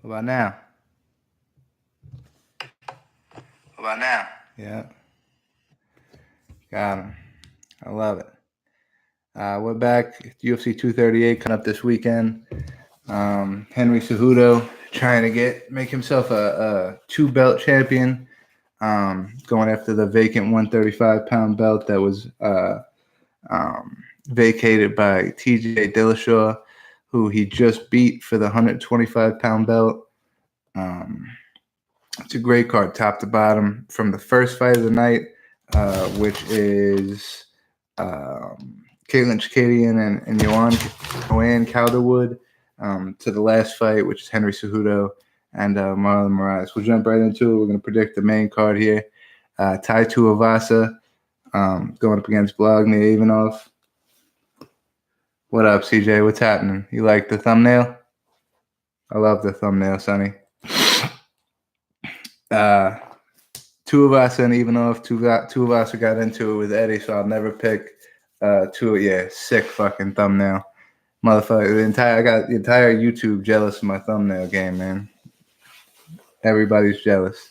What about now? What about now? Yeah. Got him. I love it. We're back. UFC 238 coming up this weekend. Henry Cejudo trying to make himself a two-belt champion. Going after the vacant 135-pound belt that was vacated by TJ Dillashaw, who he just beat for the 125-pound belt. It's a great card, top to bottom, from the first fight of the night, which is Caitlin Chikadian and Joanne Calderwood, to the last fight, which is Henry Cejudo and Marlon Moraes. We'll jump right into it. We're going to predict the main card here. Tai Tuivasa going up against Blagny Ivanov. What up, CJ? What's happening? You like the thumbnail? I love the thumbnail, Sonny. Tuivasa and Ivanov. Tuivasa got into it with Eddie, so I'll never pick sick fucking thumbnail. Motherfucker, I got the entire YouTube jealous of my thumbnail game, man. Everybody's jealous.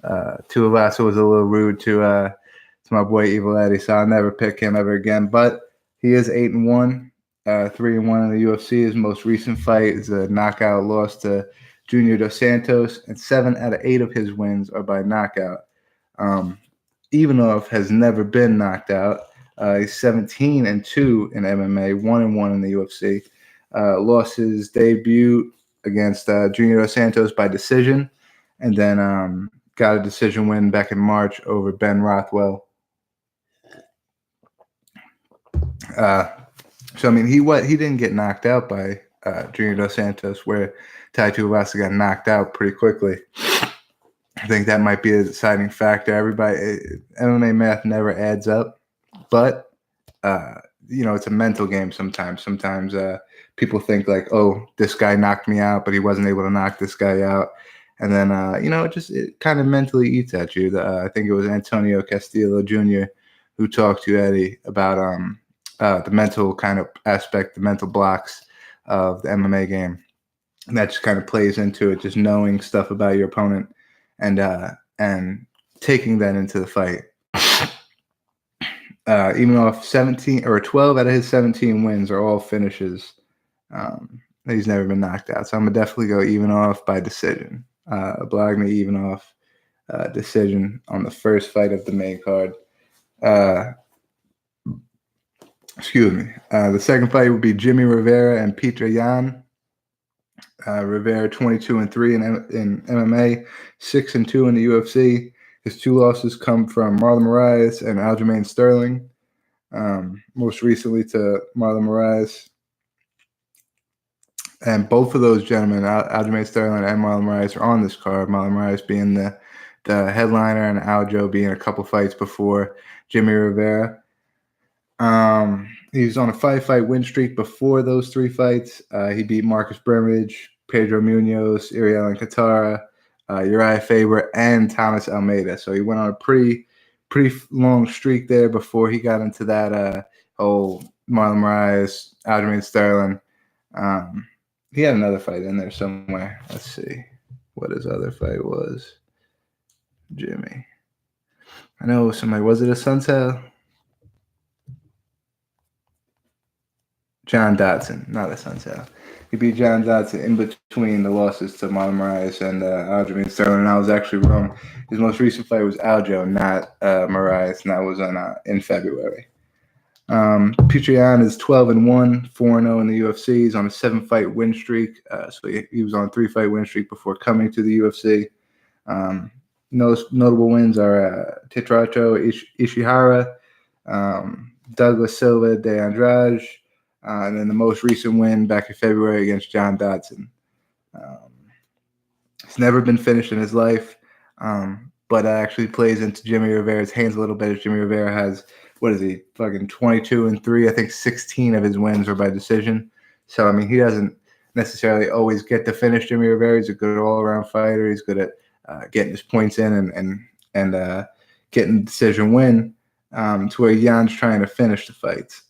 Tuivasa was a little rude to my boy Evil Eddie, so I'll never pick him ever again. But he is 8-1, 3-1 in the UFC. His most recent fight is a knockout loss to Junior Dos Santos, and 7 out of 8 of his wins are by knockout. Ivanov has never been knocked out. He's 17-2 in MMA, 1-1 in the UFC. Lost his debut against Junior Dos Santos by decision, and then got a decision win back in March over Ben Rothwell. So I mean, he didn't get knocked out by Junior Dos Santos, where Tai Tuivasa got knocked out pretty quickly. I think that might be a deciding factor. MMA math never adds up, but it's a mental game sometimes. Sometimes people think like, oh, this guy knocked me out, but he wasn't able to knock this guy out. And then, it kind of mentally eats at you. I think it was Antonio Castillo Jr. who talked to Eddie about the mental kind of aspect, the mental blocks of the MMA game. And that just kind of plays into it, just knowing stuff about your opponent and taking that into the fight. Ivanov 17 or 12 out of his 17 wins are all finishes. He's never been knocked out, so I'm gonna definitely go Ivanov by decision. Blagny Ivanov decision on the first fight of the main card. Excuse me. The second fight would be Jimmy Rivera and Petr Yan. Rivera 22-3 in MMA, 6-2 in the UFC. His 2 losses come from Marlon Moraes and Aljamain Sterling. Most recently to Marlon Moraes. And both of those gentlemen, Aljamain Sterling and Marlon Moraes, are on this card. Marlon Moraes being the headliner and Aljo being a couple fights before Jimmy Rivera. He was on a 5-fight win streak before those 3 fights. He beat Marcus Brimage, Pedro Munoz, Iriel Katara, Uriah Faber, and Thomas Almeida. So he went on a pretty long streak there before he got into that whole Marlon Moraes, Aljamain Sterling. He had another fight in there somewhere. Let's see what his other fight was. Jimmy. I know somebody. Was it a Sunset? John Dodson, not a Sunset. He beat John Dodson in between the losses to Marlon Moraes and Aljamain Sterling. And I was actually wrong. His most recent fight was Aljo, not Moraes, and that was in February. Petr Yan is 12-1, 4-0 in the UFC. He's on a 7-fight win streak. So he was on a 3-fight win streak before coming to the UFC. Notable wins are Tetracho Ishihara, Douglas Silva de Andrade, and then the most recent win back in February against John Dodson. He's never been finished in his life, but that actually plays into Jimmy Rivera's hands a little bit. As Jimmy Rivera has, what is he, fucking 22-3? I think 16 of his wins are by decision. So, I mean, he doesn't necessarily always get to finish Jimmy Rivera. He's a good all-around fighter. He's good at getting his points in and getting the decision win, to where Jan's trying to finish the fights.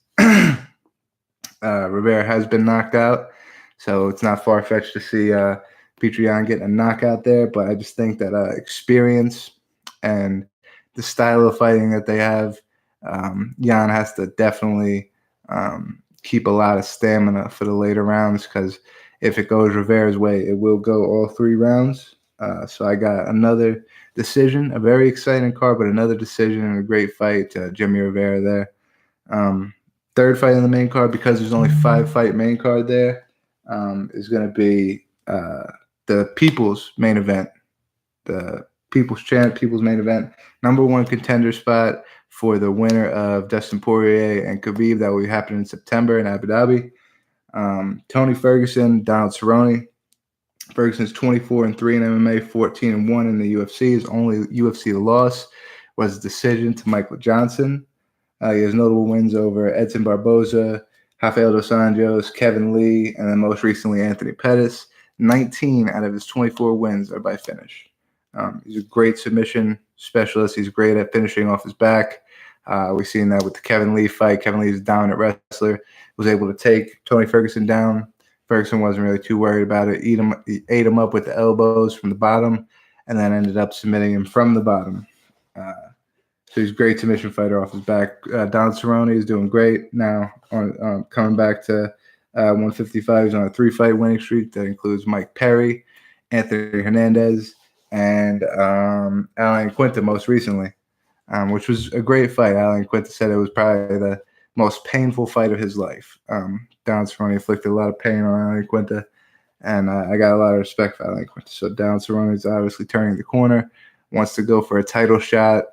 Rivera has been knocked out, so it's not far-fetched to see Petr Yan getting a knockout there, but I just think that experience and the style of fighting that they have, Yan has to definitely keep a lot of stamina for the later rounds, because if it goes Rivera's way, it will go all 3 rounds. So I got another decision, a very exciting card, but another decision and a great fight. Jimmy Rivera there. Third fight on the main card, because there's only 5-fight main card there, is going to be the People's main event, the People's main event, number 1 contender spot for the winner of Dustin Poirier and Khabib. That will be happening in September in Abu Dhabi. Tony Ferguson, Donald Cerrone. Ferguson's 24-3 in MMA, 14-1 in the UFC. His only UFC loss was a decision to Michael Johnson. He has notable wins over Edson Barboza, Rafael dos Anjos, Kevin Lee, and then most recently Anthony Pettis. 19 out of his 24 wins are by finish. He's a great submission specialist. He's great at finishing off his back. We've seen that with the Kevin Lee fight. Kevin Lee is a dominant wrestler, was able to take Tony Ferguson down. Ferguson wasn't really too worried about it. He ate him up with the elbows from the bottom, and then ended up submitting him from the bottom. So he's a great submission fighter off his back. Don Cerrone is doing great now, coming back to 155. He's on a 3-fight winning streak that includes Mike Perry, Anthony Hernandez, and Alan Quinta most recently, which was a great fight. Alan Quinta said it was probably the most painful fight of his life. Don Cerrone inflicted a lot of pain on Alan Quinta, and I got a lot of respect for Alan Quinta. So Don Cerrone is obviously turning the corner, wants to go for a title shot.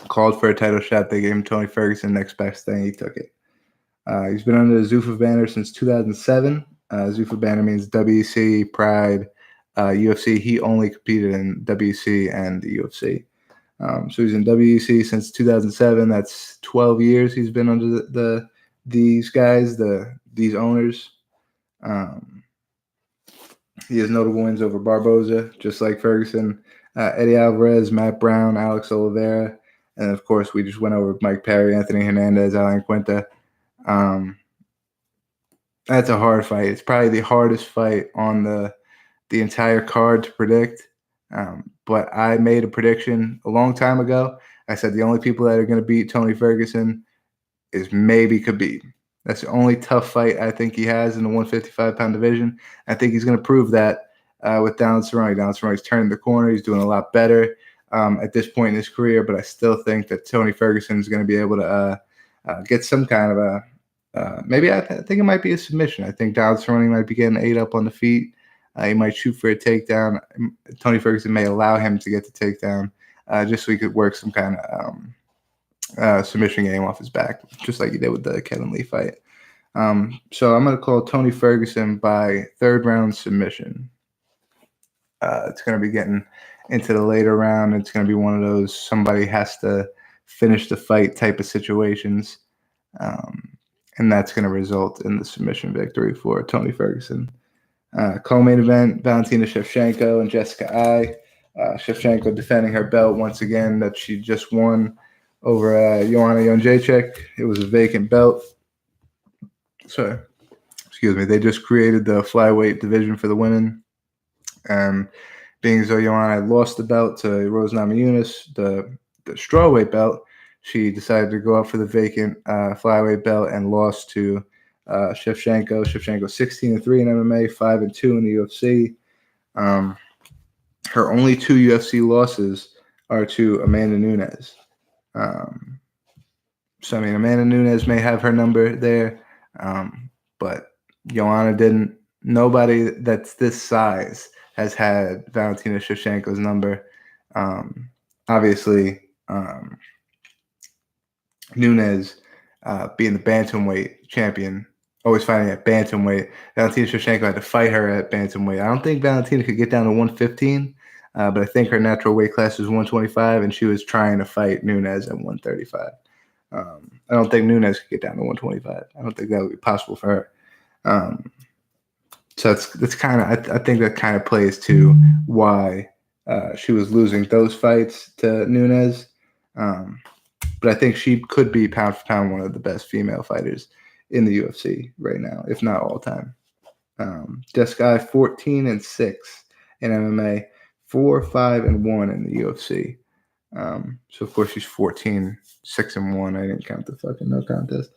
Called for a title shot. They gave him Tony Ferguson. Next best thing, he took it. He's been under the Zuffa banner since 2007. Zuffa banner means WEC, Pride, UFC. He only competed in WEC and the UFC. So he's in WEC since 2007. That's 12 years he's been under these guys, these owners. He has notable wins over Barboza, just like Ferguson, Eddie Alvarez, Matt Brown, Alex Oliveira, and of course we just went over Mike Perry, Anthony Hernandez, Alan Quinta. That's a hard fight. It's probably the hardest fight on the entire card to predict. But I made a prediction a long time ago. I said the only people that are going to beat Tony Ferguson is maybe Khabib. That's the only tough fight I think he has in the 155-pound division. I think he's going to prove that with Donald Cerrone. Donald Cerrone's turning the corner. He's doing a lot better at this point in his career, but I still think that Tony Ferguson is going to be able to get some kind of maybe I think it might be a submission. I think Donald Cerrone might be getting ate up on the feet. He might shoot for a takedown. Tony Ferguson may allow him to get the takedown just so he could work some kind of submission game off his back, just like he did with the Kevin Lee fight. So I'm going to call Tony Ferguson by 3rd round submission. It's going to be getting into the later round. It's going to be one of those somebody has to finish the fight type of situations. And that's going to result in the submission victory for Tony Ferguson. Co-main event, Valentina Shevchenko and Jessica Ai. Shevchenko defending her belt once again that she just won over Joanna Jędrzejczyk. It was a vacant belt. So, excuse me. They just created the flyweight division for the women. Being as though Joanna lost the belt to Rose Namajunas, the strawweight belt, she decided to go up for the vacant flyweight belt and lost to Shevchenko. Shevchenko 16-3 in MMA, 5-2 in the UFC. Her only 2 UFC losses are to Amanda Nunes. So, I mean, Amanda Nunes may have her number there, but Joanna didn't. Nobody that's this size has had Valentina Shevchenko's number. Obviously, Nunes being the bantamweight champion, always fighting at bantamweight. Valentina Shevchenko had to fight her at bantamweight. I don't think Valentina could get down to 115, but I think her natural weight class is 125, and she was trying to fight Nunes at 135. I don't think Nunes could get down to 125. I don't think that would be possible for her. So that's kind of I think that kind of plays to why she was losing those fights to Nunes. But I think she could be pound for pound one of the best female fighters in the UFC right now, if not all time. Jessica 14-6 in MMA, 4-5-1 in the UFC. So of course she's 14-6-1. I didn't count the fucking no contest.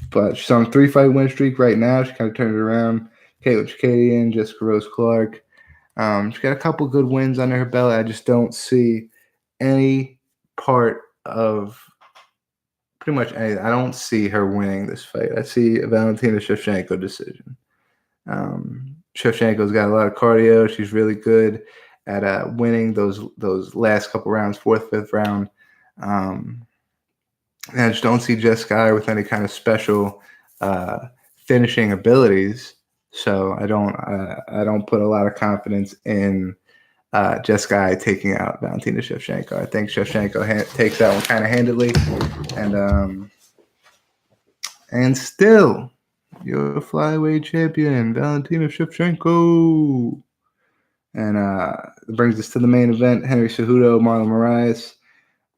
But she's on a 3-fight win streak right now. She kind of turned it around. Caitlin Chikadian, Jessica Rose Clark. She's got a couple good wins under her belt. I just don't see any part of pretty much anything. I don't see her winning this fight. I see a Valentina Shevchenko decision. Shevchenko's got a lot of cardio. She's really good at winning those last couple rounds, fourth, fifth round. And I just don't see Jessica with any kind of special finishing abilities. So I don't put a lot of confidence in Jessica taking out Valentina Shevchenko. I think Shevchenko takes that one kind of handedly, and still, you're a flyweight champion, Valentina Shevchenko. And it brings us to the main event: Henry Cejudo, Marlon Moraes.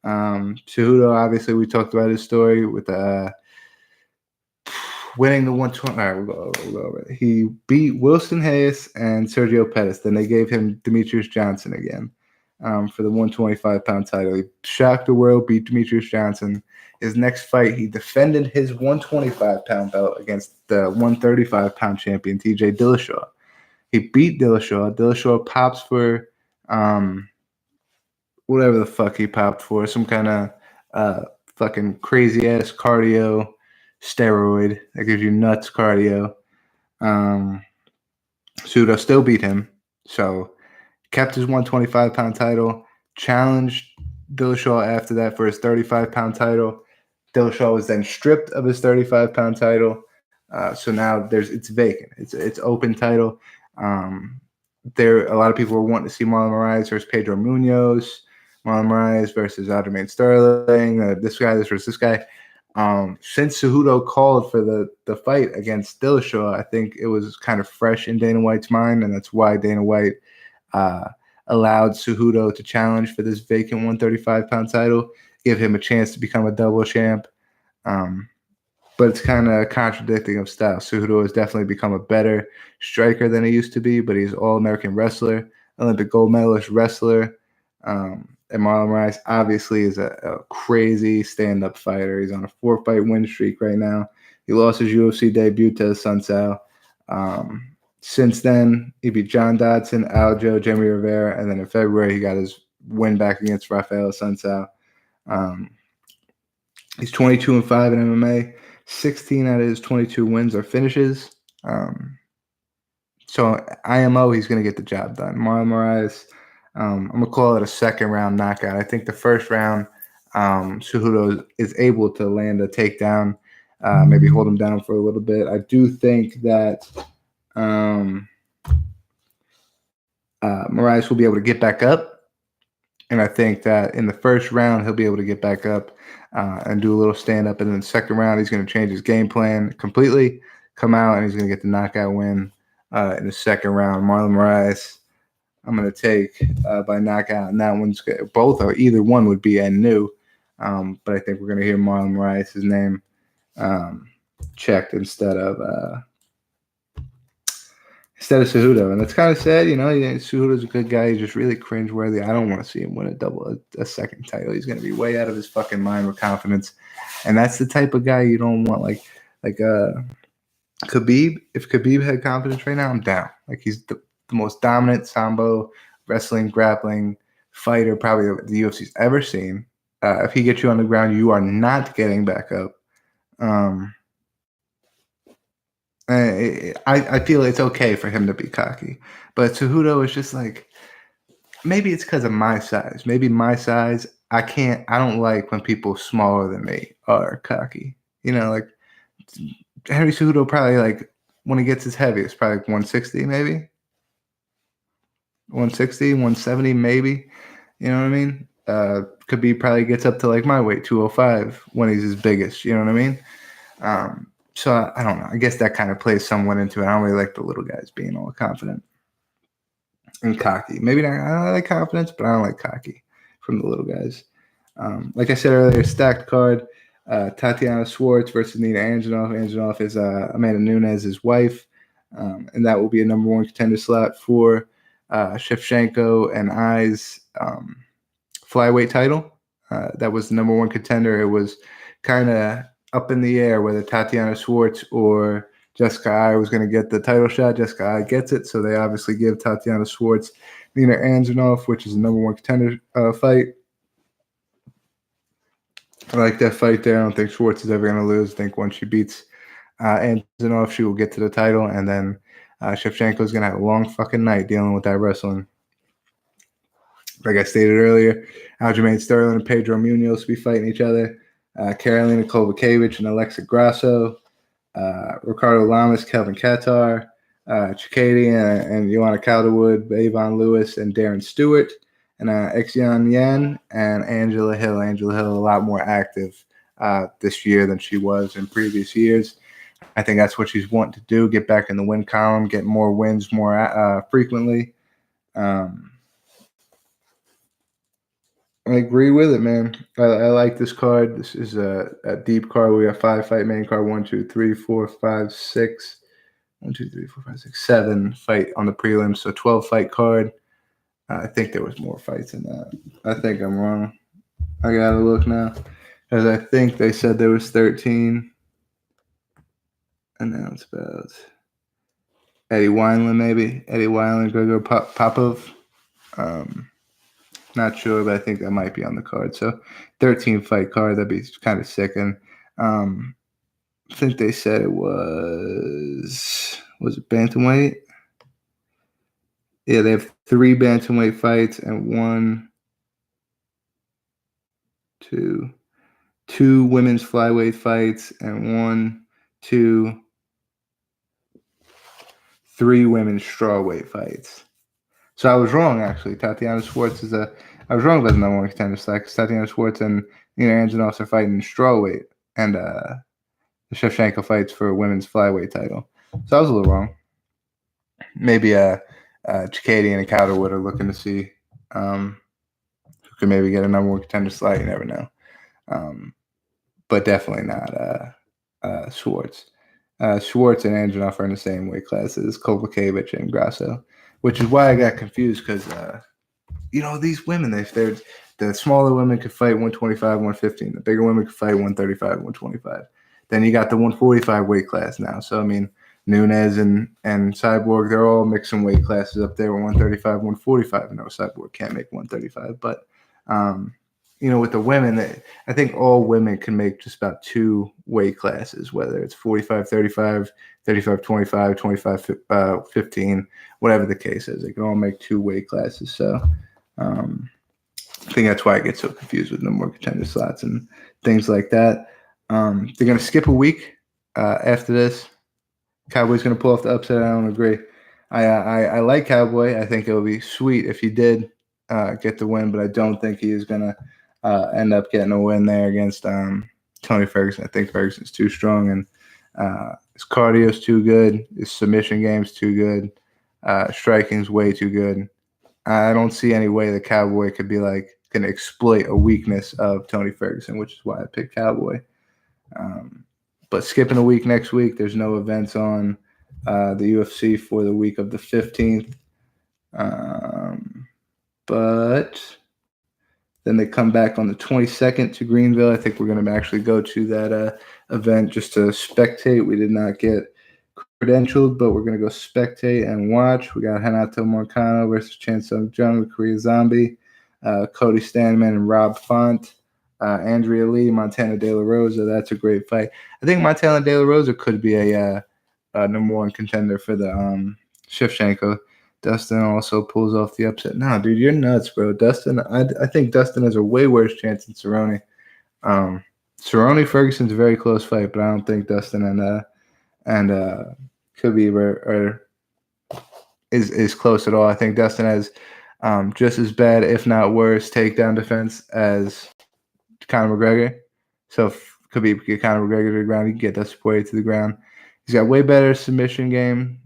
Cejudo, obviously, we talked about his story with winning the 120. All right, we'll go over it. He beat Wilson Hayes and Sergio Pettis. Then they gave him Demetrius Johnson again for the 125-pound title. He shocked the world, beat Demetrius Johnson. His next fight, he defended his 125-pound belt against the 135-pound champion, TJ Dillashaw. He beat Dillashaw. Dillashaw pops for whatever the fuck he popped for, some kind of fucking crazy-ass cardio steroid that gives you nuts cardio. Cejudo still beat him, so kept his 125-pound title, challenged Dillashaw after that for his 35-pound title. Dillashaw was then stripped of his 35-pound title, so now it's vacant. It's open title. There, a lot of people were wanting to see Marlon Moraes versus Pedro Munoz, Marlon Moraes versus Aljamain Sterling, this guy versus this guy. Since Cejudo called for the fight against Dillashaw, I think it was kind of fresh in Dana White's mind, and that's why Dana White allowed Cejudo to challenge for this vacant 135-pound title, give him a chance to become a double champ. But it's kind of contradicting of style. Cejudo has definitely become a better striker than he used to be, but he's an All-American wrestler, Olympic gold medalist wrestler. And Marlon Moraes obviously is a crazy stand-up fighter. He's on a 4-fight win streak right now. He lost his UFC debut to Sun Tzu. Since then, he beat John Dodson, Aljo, Jimmy Rivera, and then in February, he got his win back against Rafael Sun Tzu. He's 22-5 in MMA. 16 out of his 22 wins are finishes. So IMO, he's going to get the job done. Marlon Moraes, I'm going to call it a second-round knockout. I think the first round, Cejudo is able to land a takedown, maybe hold him down for a little bit. I do think that Moraes will be able to get back up. And I think that in the first round, he'll be able to get back up and do a little stand-up. And then the second round, he's going to change his game plan completely, come out, and he's going to get the knockout win in the second round. Marlon Moraes, I'm going to take by knockout. And that one's good. Both or either one would be and new. But I think we're going to hear Marlon Moraes' name checked instead of Cejudo. And that's kind of sad, you know. Cejudo's a good guy. He's just really cringeworthy. I don't want to see him win a second title. He's going to be way out of his fucking mind with confidence. And that's the type of guy you don't want. Like Khabib. If Khabib had confidence right now, I'm down. Like, he's the most dominant sambo wrestling, grappling fighter probably the UFC's ever seen. If he gets you on the ground, you are not getting back up. I feel it's okay for him to be cocky, but Cejudo is just like, maybe it's because of my size. Maybe my size, I don't like when people smaller than me are cocky. You know, like Henry Cejudo probably, like, when he gets his heaviest, probably like 160 maybe. 160, 170 maybe. You know what I mean? Khabib probably gets up to like my weight, 205, when he's his biggest. You know what I mean? So I don't know. I guess that kind of plays somewhat into it. I don't really like the little guys being all confident and cocky. Maybe not. I like confidence, but I don't like cocky from the little guys. Like I said earlier, stacked card. Tatiana Schwartz versus Nina Antonov. Antonov is Amanda Nunes' wife, and that will be a number one contender slot for Shevchenko and I's flyweight title. That was the number one contender. It was kind of up in the air whether Tatiana Schwartz or Jessica Ai was going to get the title shot. Jessica Ai gets it, so they obviously give Tatiana Schwartz Nina Antonov, which is the number one contender fight. I like that fight there. I don't think Schwartz is ever going to lose. I think once she beats Antonov, she will get to the title, and then Shevchenko is going to have a long fucking night dealing with that wrestling. Like I stated earlier, Aljamain Sterling and Pedro Munoz will be fighting each other. Karolina Kowalkiewicz and Alexa Grasso. Ricardo Lamas, Kelvin Qatar. Chikadi and Joanna Calderwood, Avon Lewis, and Darren Stewart. And Xian Yan and Angela Hill. Angela Hill a lot more active this year than she was in previous years. I think that's what she's wanting to do, get back in the win column, get more wins more frequently. I agree with it, man. I like this card. This is a deep card. We got 5-fight main card. 1, 2, 3, 4, 5, 6. 1, 2, 3, 4, 5, 6, 7 fight on the prelims. So 12-fight card. I think there was more fights in that. I think I'm wrong. I gotta look now, because I think they said there was 13. And now it's about Eddie Wineland, maybe. Eddie Wineland, Gregor Popov. Not sure, but I think that might be on the card. So 13-fight card, that'd be kind of sick. And I think they said it was it bantamweight? Yeah, they have 3 bantamweight fights and 2 women's flyweight fights and 3 women's strawweight fights. So I was wrong, actually. Tatiana Schwartz I was wrong about the number one contender slot, because Tatiana Schwartz and Nina Antonov are fighting in strawweight, and the Shevchenko fights for a women's flyweight title. So I was a little wrong. Maybe Chikadi and Calderwood are looking to see who could maybe get a number one contender slot. You never know. But definitely not Schwartz. Schwartz and Antonov are in the same weight classes, Kowalkiewicz and Grasso, which is why I got confused, because these women, the smaller women could fight 125, 115. The bigger women could fight 135, 125. Then you got the 145 weight class now. So, I mean, Nunes and Cyborg, they're all mixing weight classes up there with 135, 145. No, Cyborg can't make 135. But, with the women, I think all women can make just about 2 weight classes, whether it's 45, 35, 35, 25, 25, 15, whatever the case is. They can all make 2 weight classes. So I think that's why I get so confused with no more contender slots and things like that. They're going to skip a week after this. Cowboy's going to pull off the upset. I don't agree. I like Cowboy. I think it would be sweet if he did get the win, but I don't think he is going to end up getting a win there against Tony Ferguson. I think Ferguson's too strong, and his cardio's too good. His submission game's too good. Striking's way too good. I don't see any way the Cowboy could be going to exploit a weakness of Tony Ferguson, which is why I picked Cowboy. But skipping a week next week, there's no events on the UFC for the week of the 15th. But then they come back on the 22nd to Greenville. I think we're going to actually go to that event just to spectate. We did not get credentialed, but we're going to go spectate and watch. We got Renato Moicano versus Chan Sung Jung, Korea Zombie, Cody Stanman and Rob Font, Andrea Lee, Montana De La Rosa. That's a great fight. I think Montana De La Rosa could be a number one contender for the Shevchenko. Dustin also pulls off the upset. No, dude, you're nuts, bro. Dustin, I think Dustin has a way worse chance than Cerrone. Cerrone Ferguson's a very close fight, but I don't think Dustin and Khabib is close at all. I think Dustin has just as bad, if not worse, takedown defense as Conor McGregor. So if Khabib get Conor McGregor to the ground, he can get Dustin Poirier to the ground. He's got way better submission game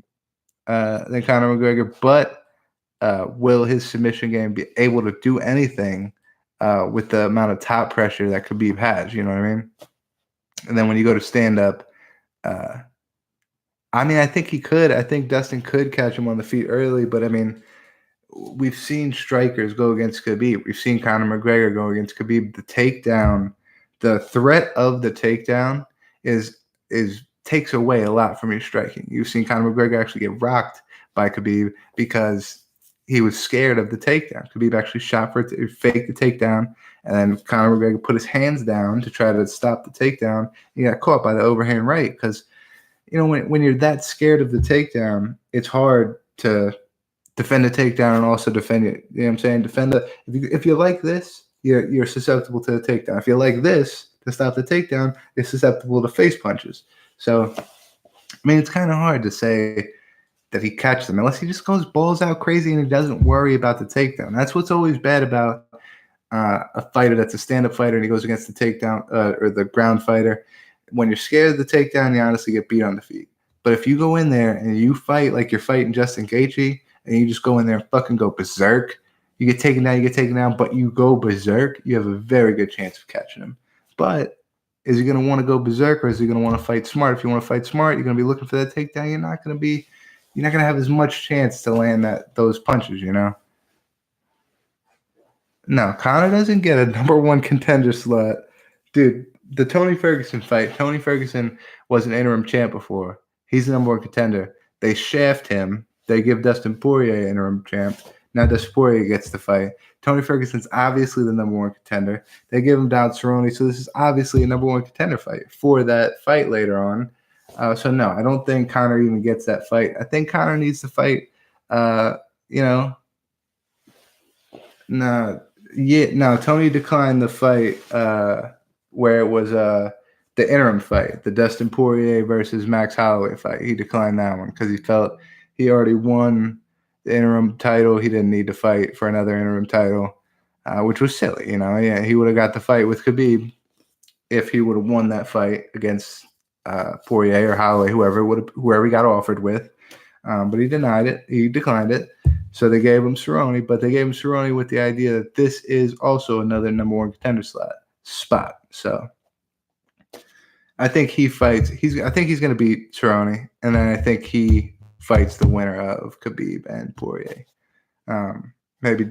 than Conor McGregor, but will his submission game be able to do anything with the amount of top pressure that Khabib has? You know what I mean? And then when you go to stand up, I mean, I think he could. I think Dustin could catch him on the feet early, but I mean, we've seen strikers go against Khabib. We've seen Conor McGregor go against Khabib. The takedown, the threat of the takedown is takes away a lot from your striking. You've seen Conor McGregor actually get rocked by Khabib because he was scared of the takedown. Khabib actually shot for it to fake the takedown, and then Conor McGregor put his hands down to try to stop the takedown. He got caught by the overhand right because, you know, when you're that scared of the takedown, it's hard to defend the takedown and also defend it. You know what I'm saying? Defend the if you like this, you're susceptible to the takedown. If you like this to stop the takedown, you're susceptible to face punches. So, I mean, it's kind of hard to say that he catches them unless he just goes balls out crazy and he doesn't worry about the takedown. That's what's always bad about a fighter that's a stand-up fighter and he goes against the takedown or the ground fighter. When you're scared of the takedown, you honestly get beat on the feet. But if you go in there and you fight like you're fighting Justin Gaethje and you just go in there and fucking go berserk, you get taken down, but you go berserk, you have a very good chance of catching him. But is he going to want to go berserk or is he going to want to fight smart? If you want to fight smart, you're going to be looking for that takedown. You're not going to have as much chance to land those punches, you know? No, Conor doesn't get a number one contender slot. Dude, the Tony Ferguson fight, Tony Ferguson was an interim champ before. He's the number one contender. They shaft him. They give Dustin Poirier interim champ. Now Dustin Poirier gets the fight. Tony Ferguson's obviously the number one contender. They give him down Cerrone, so this is obviously a number one contender fight for that fight later on. So no, I don't think Conor even gets that fight. I think Conor needs to fight, Tony declined the fight where it was the interim fight, the Dustin Poirier versus Max Holloway fight. He declined that one because he felt he already won the interim title. He didn't need to fight for another interim title, which was silly. You know, yeah, he would have got the fight with Khabib if he would have won that fight against Poirier or Holloway, whoever he got offered with. But he denied it. He declined it. So they gave him Cerrone, but they gave him Cerrone with the idea that this is also another number one contender spot. So I think he fights. I think he's going to beat Cerrone, and then I think he fights the winner of Khabib and Poirier. Maybe.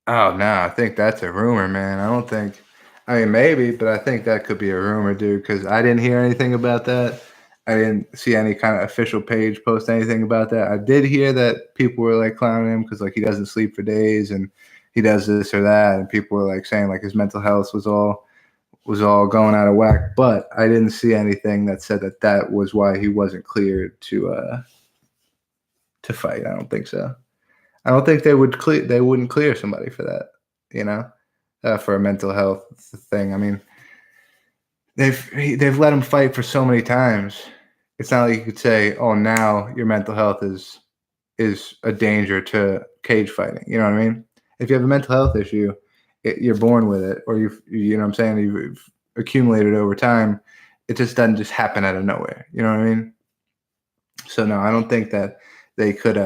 Oh no, I think that's a rumor, man. I mean, maybe, but I think that could be a rumor, dude. Because I didn't hear anything about that. I didn't see any kind of official page post anything about that. I did hear that people were like clowning him because like he doesn't sleep for days and he does this or that, and people were like saying like his mental health was all going out of whack. But I didn't see anything that said that was why he wasn't cleared to fight. I don't think so. I don't think they wouldn't clear somebody for that, you know, for a mental health thing. I mean, they've let him fight for so many times. It's not like you could say, "Oh, now your mental health is a danger to cage fighting." You know what I mean? If you have a mental health issue, you're born with it, or you know what I'm saying, you've accumulated over time. It just doesn't just happen out of nowhere. You know what I mean? So no, I don't think that they could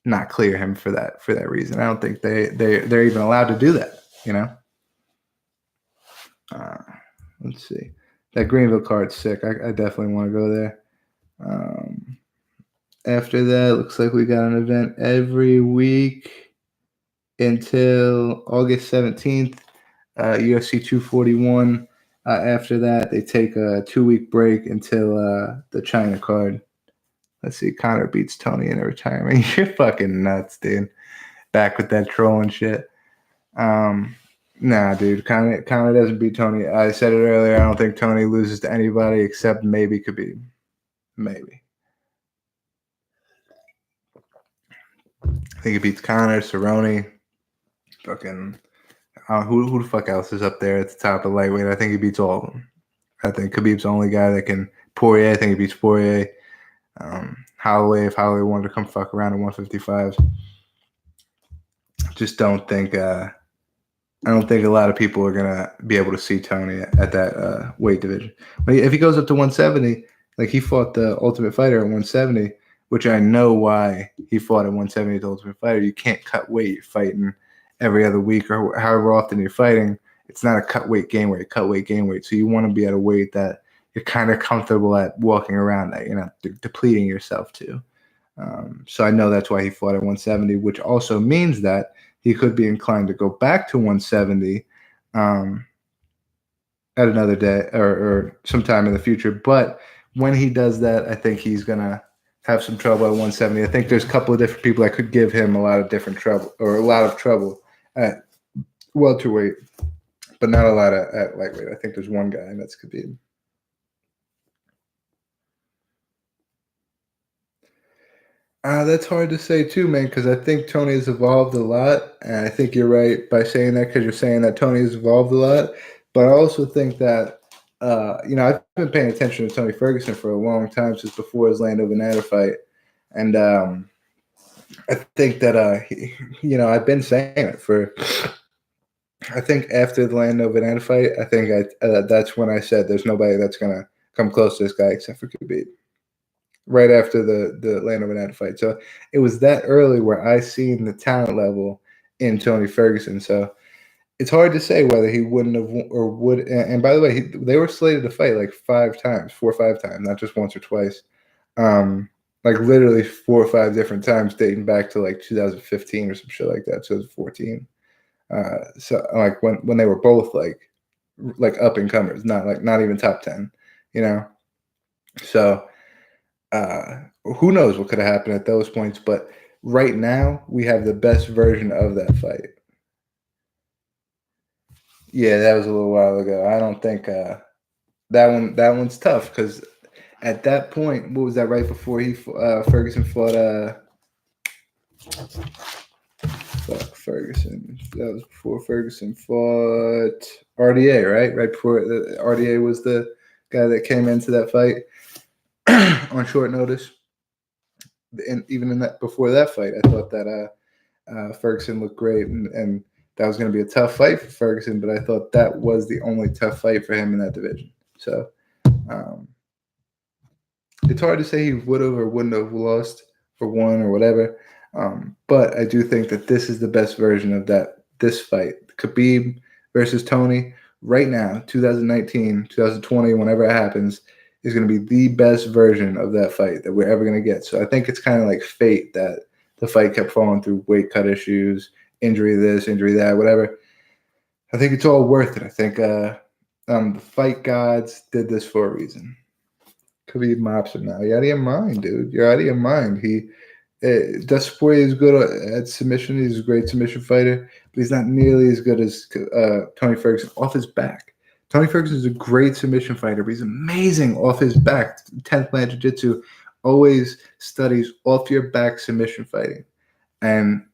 not clear him for that reason. I don't think they're even allowed to do that. You know. Let's see. That Greenville card's sick. I definitely want to go there. After that, looks like we got an event every week until August 17th, UFC 241. After that, they take a 2-week break until the China card. Let's see. Conor beats Tony in a retirement. You're fucking nuts, dude. Back with that trolling shit. Nah, dude. Conor doesn't beat Tony. I said it earlier. I don't think Tony loses to anybody except maybe Khabib. Maybe. I think he beats Conor, Cerrone, fucking. Who the fuck else is up there at the top of lightweight? I think he beats all of them. I think Khabib's the only guy that can. Poirier, I think he beats Poirier. Holloway, if Holloway wanted to come fuck around at 155. Just don't think. I don't think a lot of people are gonna be able to see Tony at that weight division. But if he goes up to 170, like he fought the Ultimate Fighter at 170, which I know why he fought at 170 at the Ultimate Fighter. You can't cut weight fighting every other week or however often you're fighting, it's not a cut weight, gain weight, cut weight, gain weight. So you want to be at a weight that you're kind of comfortable at walking around, that you're not depleting yourself to. So I know that's why he fought at 170, which also means that he could be inclined to go back to 170 at another day or sometime in the future. But when he does that, I think he's going to have some trouble at 170. I think there's a couple of different people that could give him a lot of different trouble, or a lot of trouble at welterweight, but not a lot at lightweight. I think there's one guy, and that's Khabib. That's hard to say too, man, because I think Tony has evolved a lot, and I think you're right by saying that, because you're saying that Tony has evolved a lot. But I also think that I've been paying attention to Tony Ferguson for a long time, since before his Lando Venata fight, and I think that I've been saying it for. I think after the Lando Venata fight, I think that's when I said there's nobody that's gonna come close to this guy except for Khabib. Right after the Lando Venata fight, so it was that early where I seen the talent level in Tony Ferguson. So it's hard to say whether he wouldn't have or would. And by the way, they were slated to fight like 4 or 5 times, not just once or twice. Like literally 4 or 5 different times, dating back to like 2015 or some shit like that, 2014. So like when they were both like up and comers, not even top 10, you know. So who knows what could have happened at those points? But right now we have the best version of that fight. Yeah, that was a little while ago. I don't think that one's tough, because at that point, what was that, right before Ferguson fought Ferguson. That was before Ferguson fought RDA, right? Right before RDA was the guy that came into that fight on short notice. And even before that fight, I thought that Ferguson looked great, and that was going to be a tough fight for Ferguson. But I thought that was the only tough fight for him in that division. So it's hard to say he would have or wouldn't have lost or won or whatever. But I do think that this is the best version of this fight. Khabib versus Tony right now, 2019, 2020, whenever it happens, is going to be the best version of that fight that we're ever going to get. So I think it's kind of like fate that the fight kept falling through weight cut issues, injury this, injury that, whatever. I think it's all worth it. I think the fight gods did this for a reason. Khabib mops him now. You're out of your mind, dude. You're out of your mind. Dustin Poirier is good at submission. He's a great submission fighter, but he's not nearly as good as Tony Ferguson off his back. Tony Ferguson is a great submission fighter, but he's amazing off his back. 10th Plan Jiu-Jitsu always studies off your back submission fighting. And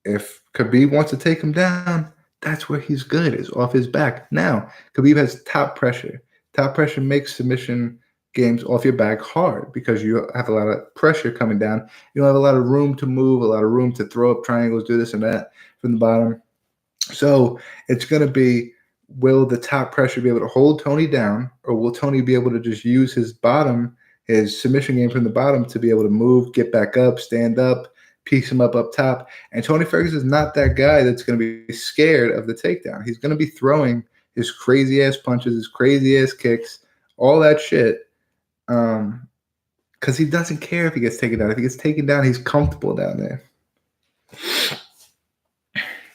if Khabib wants to take him down, that's where he's good, is off his back. Now, Khabib has top pressure. Top pressure makes submission games off your back hard, because you have a lot of pressure coming down. You don't have a lot of room to move, a lot of room to throw up triangles, do this and that from the bottom. So it's going to be, will the top pressure be able to hold Tony down, or will Tony be able to just use his submission game from the bottom to be able to move, get back up, stand up, piece him up top? And Tony Ferguson is not that guy that's going to be scared of the takedown. He's going to be throwing his crazy ass punches, his crazy ass kicks, all that shit. Because he doesn't care if he gets taken down. If he gets taken down, he's comfortable down there.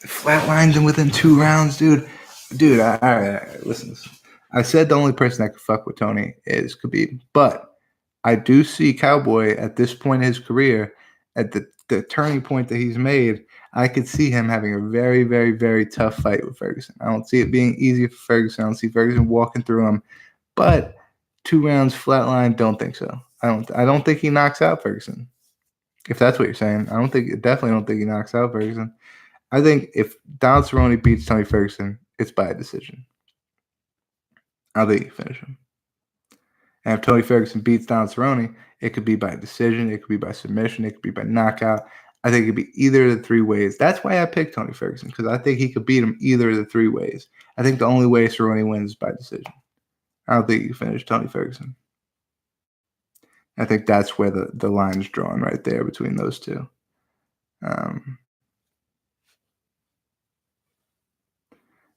Flatlines him within 2 rounds, dude. Dude, all right, listen. I said the only person that could fuck with Tony is Khabib, but I do see Cowboy at this point in his career, at the turning point that he's made. I could see him having a very, very, very tough fight with Ferguson. I don't see it being easy for Ferguson. I don't see Ferguson walking through him, but 2 rounds flatline, don't think so. I don't think he knocks out Ferguson. If that's what you're saying, definitely don't think he knocks out Ferguson. I think if Don Cerrone beats Tony Ferguson, it's by a decision. I think he can finish him. And if Tony Ferguson beats Don Cerrone, it could be by decision, it could be by submission, it could be by knockout. I think it could be either of the 3 ways. That's why I picked Tony Ferguson, because I think he could beat him either of the 3 ways. I think the only way Cerrone wins is by decision. I don't think he can finish Tony Ferguson. I think that's where the line's drawn, right there between those two.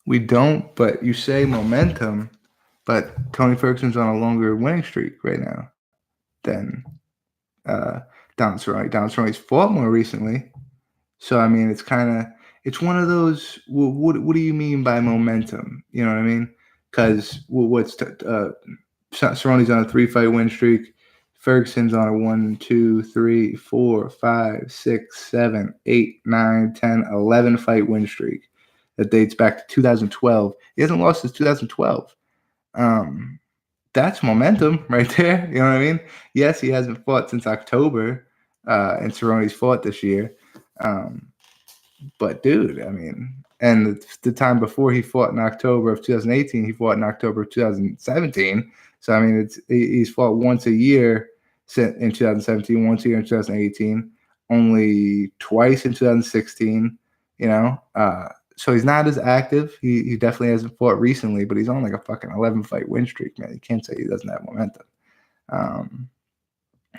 We don't, but you say momentum, but Tony Ferguson's on a longer winning streak right now than Don Cerrone. Don Cerrone's fought more recently. So, I mean, it's one of those, what do you mean by momentum? You know what I mean? Because Cerrone's on a 3-fight win streak. Ferguson's on a 1, 2, 3, 4, 5, 6, 7, 8, 9, 10, 11 fight win streak that dates back to 2012. He hasn't lost since 2012. That's momentum right there. You know what I mean? Yes, he hasn't fought since October, and Cerrone's fought this year. But dude, I mean, and the time before he fought in October of 2018, he fought in October of 2017. So I mean, he's fought once a year in 2017, once a year in 2018, only twice in 2016. You know, so he's not as active. He definitely hasn't fought recently, but he's on like a fucking 11-fight win streak, man. You can't say he doesn't have momentum.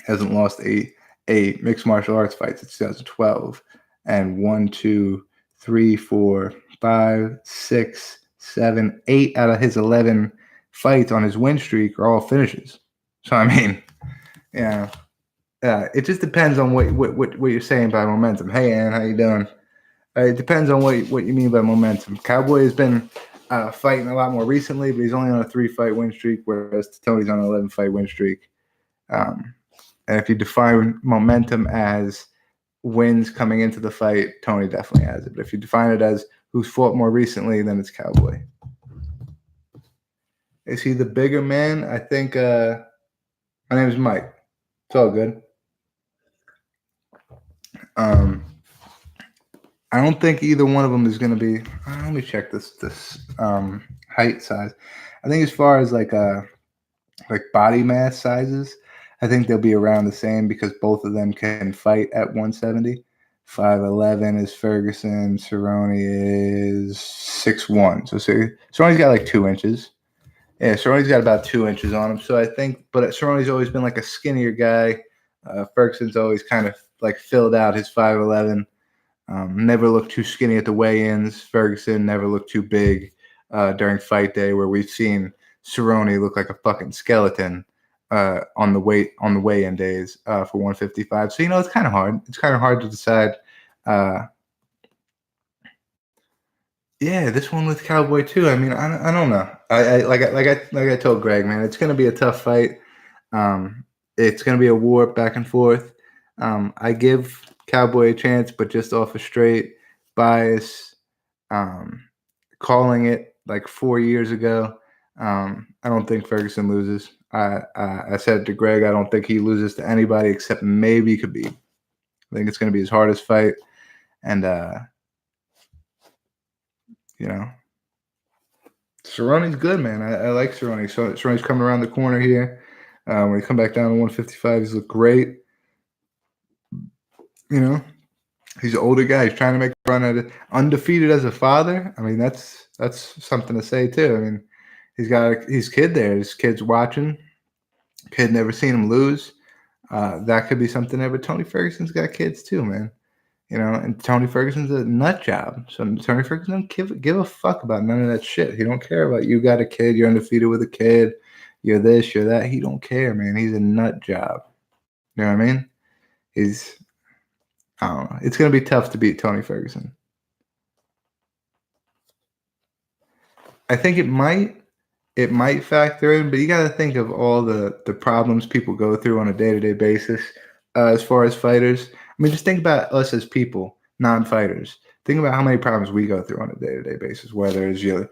Hasn't lost a mixed martial arts fight since 2012. And 1, 2, 3, 4, 5, 6, 7, 8 out of his 11 fights on his win streak are all finishes. So I mean, yeah, it just depends on what you're saying by momentum. Hey, Ann, how you doing? It depends on what you mean by momentum. Cowboy has been fighting a lot more recently, but he's only on a 3-fight win streak, whereas Tony's on an 11-fight win streak. And if you define momentum as wins coming into the fight, Tony definitely has it. But if you define it as who's fought more recently, then it's Cowboy. Is he the bigger man? I think my name is Mike. It's all good. I don't think either one of them is going to be. Let me check this height size. I think as far as like body mass sizes, I think they'll be around the same because both of them can fight at 170. 5'11" is Ferguson. Cerrone is 6'1". So Cerrone's got like 2 inches. Yeah, Cerrone's got about 2 inches on him. So I think, but Cerrone's always been like a skinnier guy. Ferguson's always kind of like filled out his 5'11". Never looked too skinny at the weigh-ins. Ferguson never looked too big during fight day, where we've seen Cerrone look like a fucking skeleton on the weigh-in days for 155. So it's kind of hard. It's kind of hard to decide. Yeah, this one with Cowboy too. I mean, I don't know. I told Greg, man, it's gonna be a tough fight. It's gonna be a war back and forth. I give Cowboy a chance, but just off a straight bias, calling it like 4 years ago. I don't think Ferguson loses. I said to Greg, I don't think he loses to anybody except maybe Khabib. I think it's going to be his hardest fight, and Cerrone's good, man. I like Cerrone. So Cerrone's coming around the corner here. When he come back down to 155, he's looked great. He's an older guy. He's trying to make a run at it. Undefeated as a father. I mean, that's something to say too. I mean, he's got his kid there. His kid's watching. Kid never seen him lose. That could be something there. But Tony Ferguson's got kids too, man. And Tony Ferguson's a nut job. So Tony Ferguson don't give a fuck about none of that shit. He don't care about you got a kid. You're undefeated with a kid. You're this. You're that. He don't care, man. He's a nut job. You know what I mean? I don't know. It's going to be tough to beat Tony Ferguson. I think it might factor in, but you got to think of all the problems people go through on a day-to-day basis as far as fighters. I mean, just think about us as people, non-fighters. Think about how many problems we go through on a day-to-day basis, whether it's your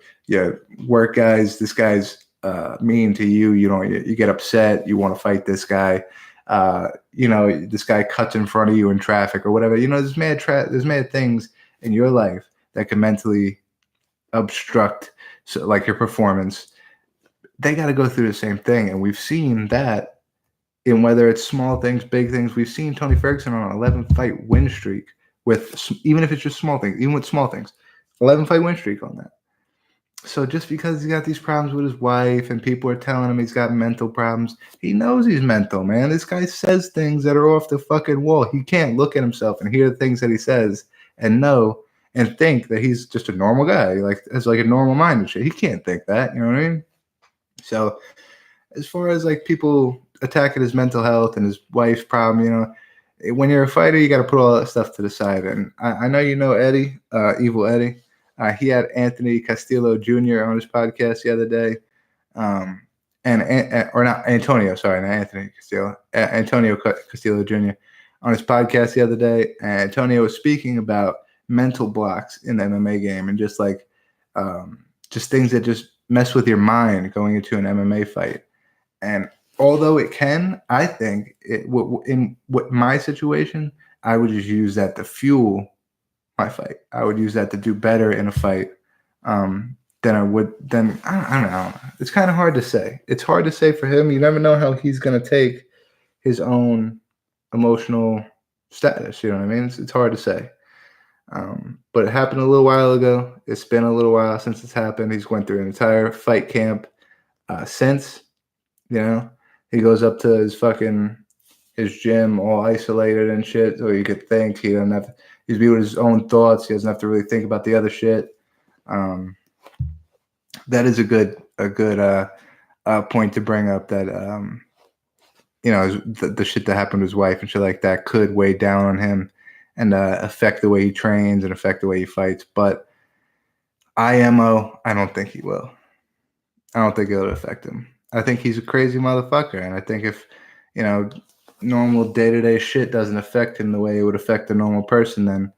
work guys, this guy's mean to you, you get upset, you want to fight this guy. This guy cuts in front of you in traffic or whatever. There's mad things in your life that can mentally obstruct like your performance. They got to go through the same thing, and we've seen that in whether it's small things, big things. We've seen Tony Ferguson on an 11-fight win streak with, even if it's just small things, even with small things, 11-fight win streak on that. So just because he's got these problems with his wife and people are telling him he's got mental problems, he knows he's mental, man. This guy says things that are off the fucking wall. He can't look at himself and hear the things that he says and know and think that he's just a normal guy, like has like a normal mind and shit. He can't think that, you know what I mean? So as far as like people attacking his mental health and his wife's problem, you know, when you're a fighter, you got to put all that stuff to the side. And I know you know Eddie, Evil Eddie. He had Anthony Castillo Jr. on his podcast the other day, or not Antonio, sorry, not Anthony Castillo, Antonio Castillo Jr. on his podcast the other day. And Antonio was speaking about mental blocks in the MMA game and just like just things that just mess with your mind going into an MMA fight. And although it can, I think in my situation, I would just use that to fuel my fight. I would use that to do better in a fight than I would. Then I don't know. It's kind of hard to say. It's hard to say for him. You never know how he's gonna take his own emotional status. You know what I mean? It's hard to say. But it happened a little while ago. It's been a little while since it's happened. He's went through an entire fight camp since. You know, he goes up to his gym all isolated and shit, so he could think. He doesn't have to, he's be with his own thoughts. He doesn't have to really think about the other shit. That is a good point to bring up. That you know, the shit that happened to his wife and shit like that could weigh down on him and affect the way he trains and affect the way he fights. But IMO, I don't think he will. I don't think it'll affect him. I think he's a crazy motherfucker, and I think if, you know, normal day-to-day shit doesn't affect him the way it would affect a normal person, then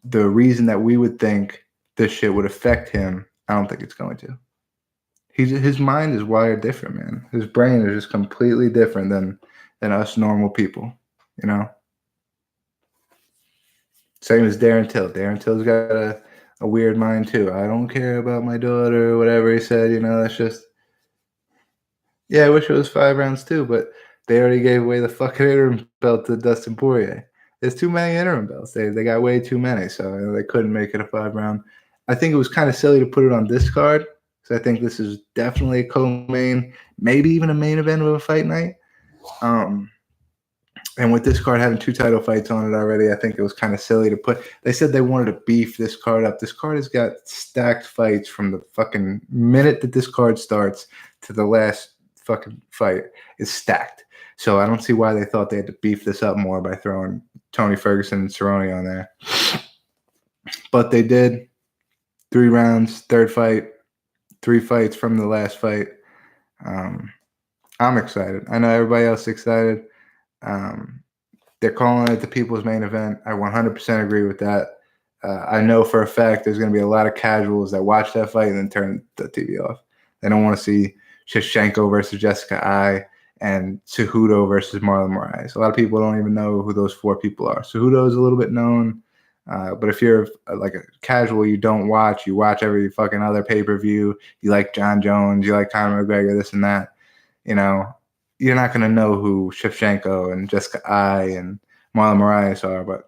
the reason that we would think this shit would affect him, I don't think it's going to. His mind is wired different, man. His brain is just completely different than us normal people, you know? Same as Darren Till. Darren Till's got a weird mind, too. I don't care about my daughter or whatever he said, you know, that's just... Yeah, I wish it was 5 rounds too, but they already gave away the fucking interim belt to Dustin Poirier. There's too many interim belts. They got way too many, so they couldn't make it a 5 round. I think it was kind of silly to put it on this card, because I think this is definitely a co-main, maybe even a main event of a fight night. And with this card having 2 title fights on it already, I think it was kind of silly to put. They said they wanted to beef this card up. This card has got stacked fights from the fucking minute that this card starts to the last fucking fight is stacked. So I don't see why they thought they had to beef this up more by throwing Tony Ferguson and Cerrone on there. But they did. 3 rounds, 3rd fight, 3 fights from the last fight. I'm excited. I know everybody else is excited. They're calling it the people's main event. I 100% agree with that. I know for a fact there's going to be a lot of casuals that watch that fight and then turn the TV off. They don't want to see Shevchenko versus Jessica Ai and Cejudo versus Marlon Moraes. A lot of people don't even know who those 4 people are. Cejudo is a little bit known, but if you're like a casual, you watch every fucking other pay-per-view, you like John Jones, you like Conor McGregor, this and that, you know, you're not going to know who Shevchenko and Jessica Ai and Marlon Moraes are. But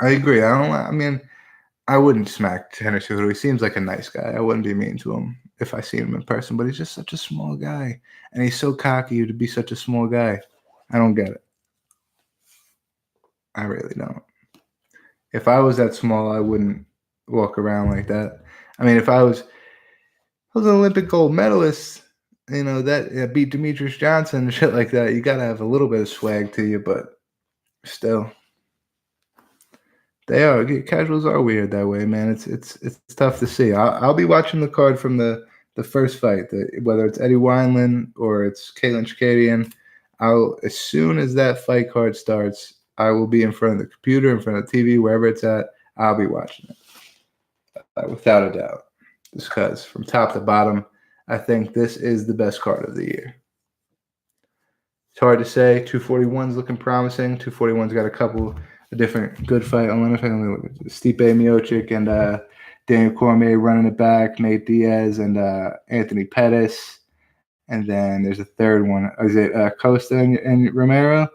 I agree. I wouldn't smack Henry Cejudo. He seems like a nice guy. I wouldn't be mean to him if I seen him in person, but he's just such a small guy. And he's so cocky to be such a small guy. I don't get it. I really don't. If I was that small, I wouldn't walk around like that. I mean, if I was an Olympic gold medalist, you know, that beat Demetrius Johnson and shit like that, you got to have a little bit of swag to you, but still. Casuals are weird that way, man. It's tough to see. I'll be watching the card from the first fight, whether it's Eddie Wineland or it's Caitlin Chikadian. As soon as that fight card starts, I will be in front of the computer, in front of the TV, wherever it's at. I'll be watching it without a doubt. Just because from top to bottom, I think this is the best card of the year. It's hard to say. 241's looking promising. 241's got a couple. A different good fight. Let me look at Stipe Miocic and Daniel Cormier running it back. Nate Diaz and Anthony Pettis. And then there's a third one. Is it Costa and Romero?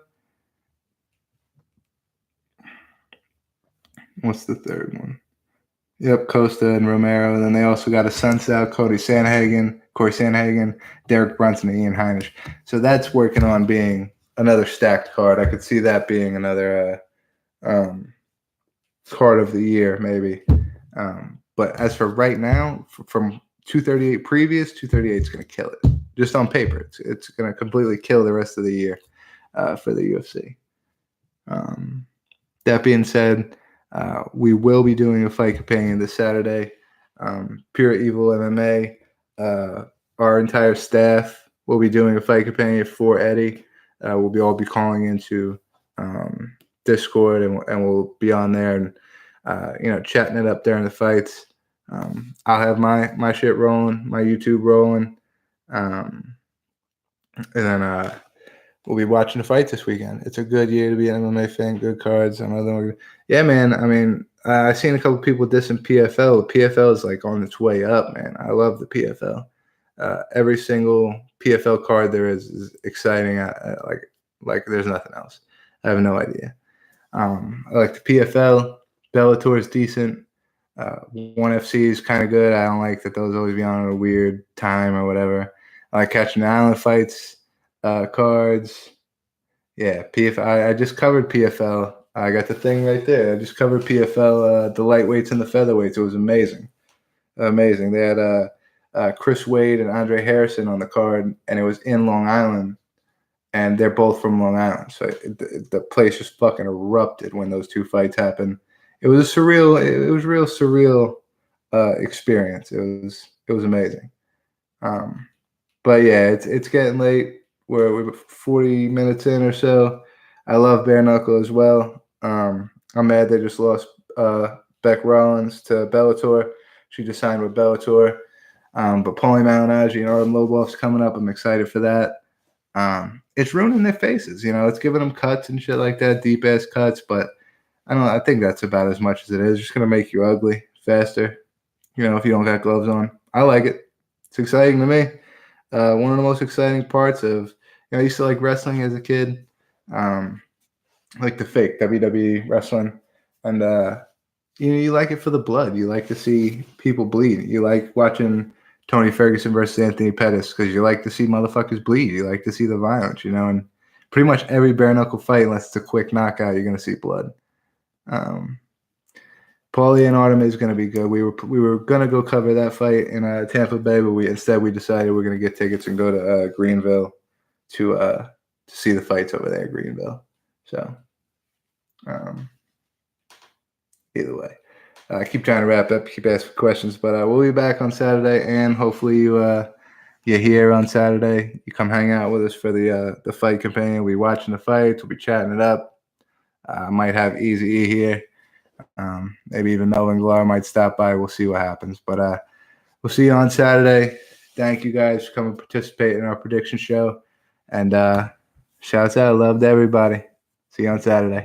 What's the third one? Yep, Costa and Romero. And then they also got a Sunset, Corey Sandhagen, Derek Brunson, and Ian Heinisch. So that's working on being another stacked card. I could see that being another card of the year, maybe. But as for right now, from 238 previous, 238 is going to kill it. Just on paper, it's going to completely kill the rest of the year for the UFC. That being said, we will be doing a fight companion this Saturday. Pure Evil MMA, our entire staff will be doing a fight companion for Eddie. We'll all be calling into Discord, and we'll be on there and chatting it up during the fights. I'll have my shit rolling, my YouTube rolling, and then we'll be watching the fights this weekend. It's a good year to be an MMA fan. Good cards. Yeah, man. I mean, I've seen a couple people dissing PFL. PFL is like on its way up, man. I love the PFL. Every single PFL card there is exciting. Like there's nothing else. I have no idea. I like the PFL. Bellator is decent. ONE FC is kind of good. I don't like that those always be on at a weird time or whatever. I like catching Allen fights. Cards. Yeah, PFL. I just covered PFL. I got the thing right there. I just covered PFL, the lightweights and the featherweights. It was amazing. Amazing. They had Chris Wade and Andre Harrison on the card, and it was in Long Island, and they're both from Long Island. So the place just fucking erupted when those two fights happened. It was real surreal experience. It was amazing. But yeah, it's getting late. We're 40 minutes in or so. I love bare knuckle as well. I'm mad they just lost Beck Rollins to Bellator. She just signed with Bellator. But Paulie Malignaggi and Artem Lobov's coming up. I'm excited for that. It's ruining their faces. It's giving them cuts and shit like that, deep ass cuts. But I think that's about as much as it is. It's just gonna make you ugly faster. If you don't got gloves on. I like it. It's exciting to me. One of the most exciting parts of, I used to like wrestling as a kid, like the fake WWE wrestling, and you like it for the blood. You like to see people bleed. You like watching Tony Ferguson versus Anthony Pettis because you like to see motherfuckers bleed. You like to see the violence, and pretty much every bare knuckle fight, unless it's a quick knockout, you're gonna see blood. Paulie and Artem is going to be good. We were going to go cover that fight in Tampa Bay, but we decided we're going to get tickets and go to Greenville to see the fights over there in Greenville. So either way, I keep trying to wrap up, keep asking questions, but we'll be back on Saturday, and hopefully you're here on Saturday. You come hang out with us for the fight companion. We'll be watching the fights. We'll be chatting it up. I might have Easy E here. Maybe even Melvin Glar might stop by. We'll see what happens. But we'll see you on Saturday. Thank you guys for coming to participate in our prediction show. And shouts out. Love to everybody. See you on Saturday.